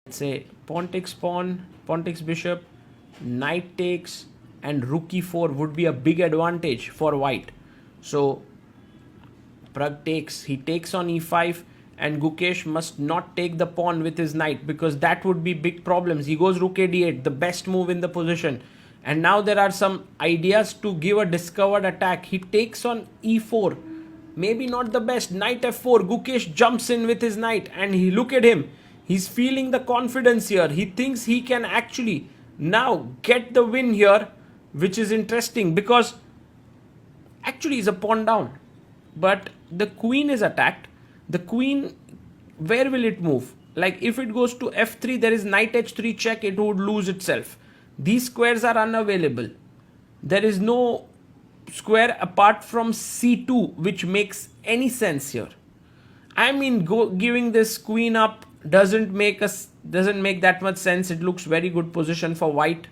Say pawn takes pawn, pawn takes bishop, knight takes, and rook e4 would be a big advantage for white. So Pragg takes, he takes on e5, and Gukesh must not take the pawn with his knight because that would be big problems. He goes rook a d8, the best move in the position. And now there are some ideas to give a discovered attack. He takes on e4, maybe not the best. Knight f4, Gukesh jumps in with his knight, and he look at him. He's feeling the confidence here. He thinks he can actually now get the win here, which is interesting because actually he's a pawn down. But the queen is attacked. The queen, where will it move? Like if it goes to f3, there is knight h3 check, it would lose itself. These squares are unavailable. There is no square apart from c2 which makes any sense here. I mean, giving this queen up doesn't make that much sense. It looks very good position for white,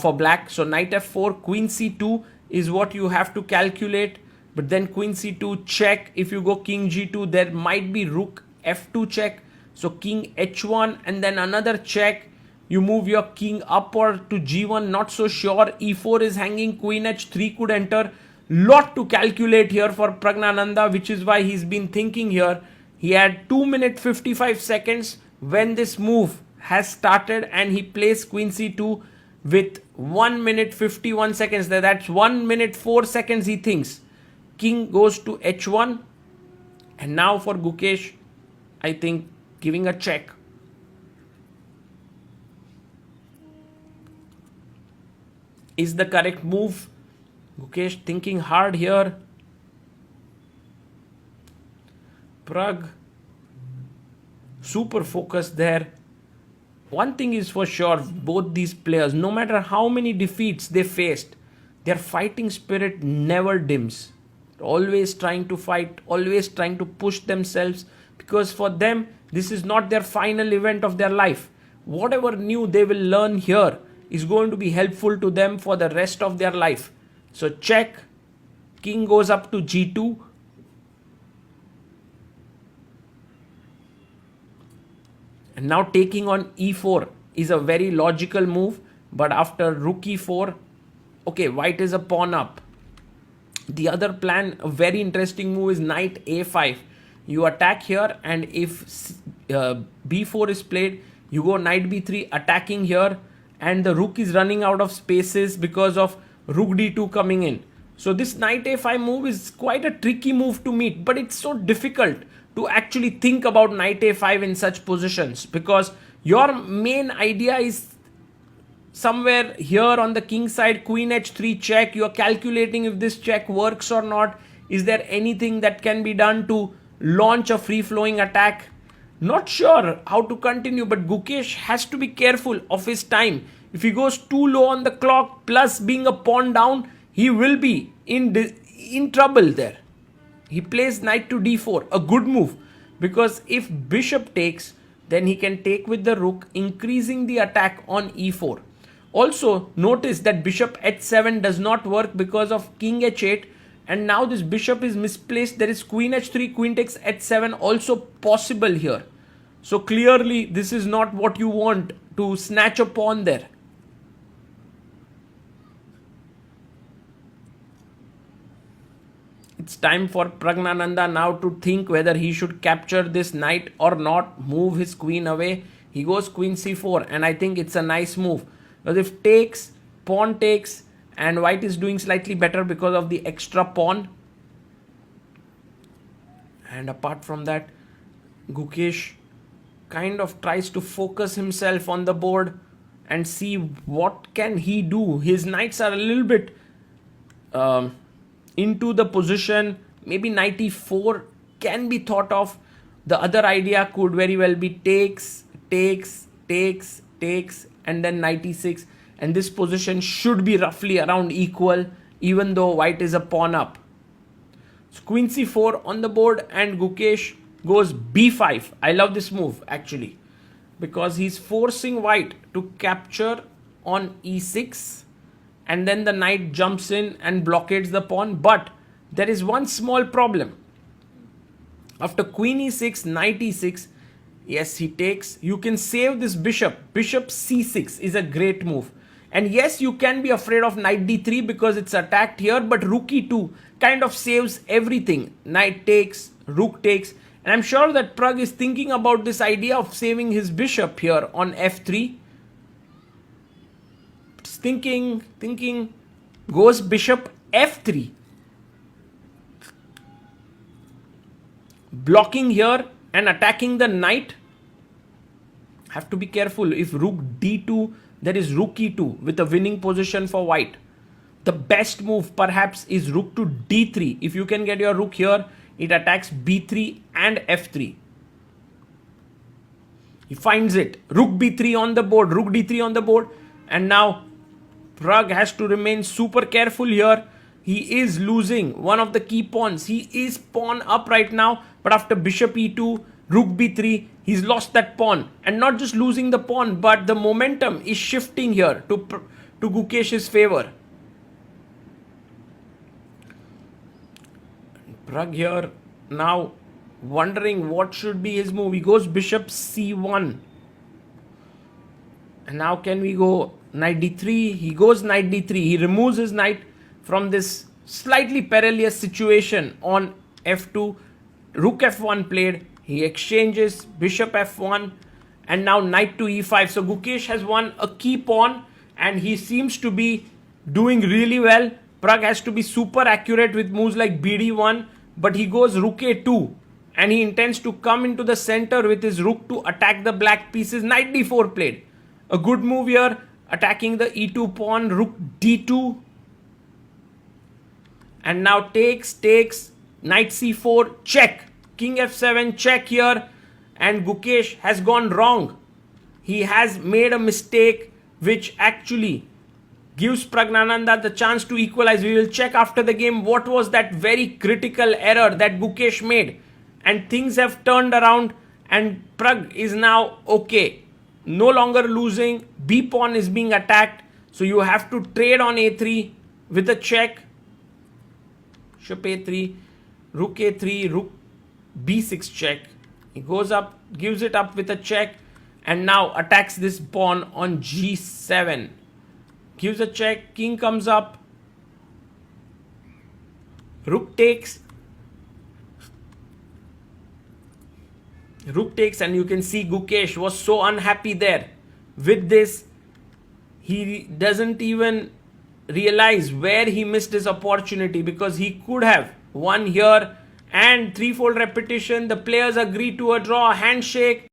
for black. So knight f4, queen c2 is what you have to calculate. But then queen c2 check. If you go king g2, there might be rook f2 check. So king h1 and then another check. You move your king up or to g1, not so sure. e4 is hanging, queen h3 could enter. Lot to calculate here for Pragnananda, which is why he's been thinking here. He had 2 minutes 55 seconds when this move has started, and he plays queen c2 with 1 minute 51 seconds. That's 1 minute 4 seconds he thinks. King goes to h1, and now for Gukesh, I think giving a check. Is the correct move. Gukesh thinking hard here. Pragg super focused there. One thing is for sure, both these players, no matter how many defeats they faced, their fighting spirit never dims. Always trying to fight, always trying to push themselves, because for them this is not their final event of their life. Whatever new they will learn here is going to be helpful to them for the rest of their life. So check, king goes up to g2. And now taking on e4 is a very logical move. But after rook e4, okay, white is a pawn up. The other plan, a very interesting move, is knight a5. You attack here, and if b4 is played, you go knight b3 attacking here, and the rook is running out of spaces because of rook d2 coming in. So this knight a5 move is quite a tricky move to meet, but it's so difficult to actually think about knight a5 in such positions because your main idea is somewhere here on the king side. Queen h3 check. You are calculating if this check works or not. Is there anything that can be done to launch a free-flowing attack? Not sure how to continue, but Gukesh has to be careful of his time. If he goes too low on the clock, plus being a pawn down, he will be in trouble there. He plays knight to d4, a good move, because if bishop takes, then he can take with the rook, increasing the attack on e4. Also, notice that bishop h7 does not work because of king h8, and now this bishop is misplaced. There is queen h3, queen takes h7 also possible here. So clearly this is not what you want, to snatch a pawn there. It's time for Pragnananda now to think whether he should capture this knight or not, move his queen away. He goes queen c4, and I think it's a nice move. Because if takes, pawn takes, and white is doing slightly better because of the extra pawn. And apart from that, Gukesh kind of tries to focus himself on the board and see what can he do. His knights are a little bit into the position. Maybe knight e4 can be thought of. The other idea could very well be takes, takes, takes, takes, and then knight e6. And this position should be roughly around equal, even though white is a pawn up. So queen c4 on the board, and Gukesh goes b5. I love this move actually, because he's forcing white to capture on e6, and then the knight jumps in and blockades the pawn. But there is one small problem. After queen e6, knight e6, Yes, he takes. You can save this bishop. Bishop c6 is a great move. And yes, you can be afraid of knight d3 because it's attacked here, but rook e2 kind of saves everything. Knight takes, rook takes. And I'm sure that Pragg is thinking about this idea of saving his bishop here on f3. It's thinking, goes bishop f3. Blocking here and attacking the knight. Have to be careful. If rook d2, there is rook e2 with a winning position for white. The best move perhaps is rook to d3. If you can get your rook here, it attacks b3 and f3. He finds it. Rook b3 on the board, rook d3 on the board. And now Pragg has to remain super careful here. He is losing one of the key pawns. He is pawn up right now. But after bishop e2, rook b3, he's lost that pawn. And not just losing the pawn, but the momentum is shifting here to Gukesh's favor. Pragg here now wondering what should be his move. He goes bishop c1. And now can we go knight d3? He goes knight d3. He removes his knight from this slightly perilous situation on f2. Rook f1 played. He exchanges bishop f1 and now knight to e5. So Gukesh has won a key pawn and he seems to be doing really well. Pragg has to be super accurate with moves like bd1, but he goes rook a2 and he intends to come into the center with his rook to attack the black pieces. Knight d4 played. A good move here, attacking the e2 pawn, rook d2. And now takes, knight c4, check. King f7, check here. And Gukesh has gone wrong. He has made a mistake which actually gives Praggnanandhaa the chance to equalize. We will check after the game what was that very critical error that Gukesh made. And things have turned around and Pragg is now okay. No longer losing. B pawn is being attacked. So you have to trade on a3 with a check. Bishop a3, rook a3, rook b6 check. He goes up, gives it up with a check and now attacks this pawn on g7. Gives a check, king comes up, rook takes. Rook takes and you can see Gukesh was so unhappy there. With this, he doesn't even realize where he missed his opportunity because he could have won here and threefold repetition. The players agree to a draw, handshake.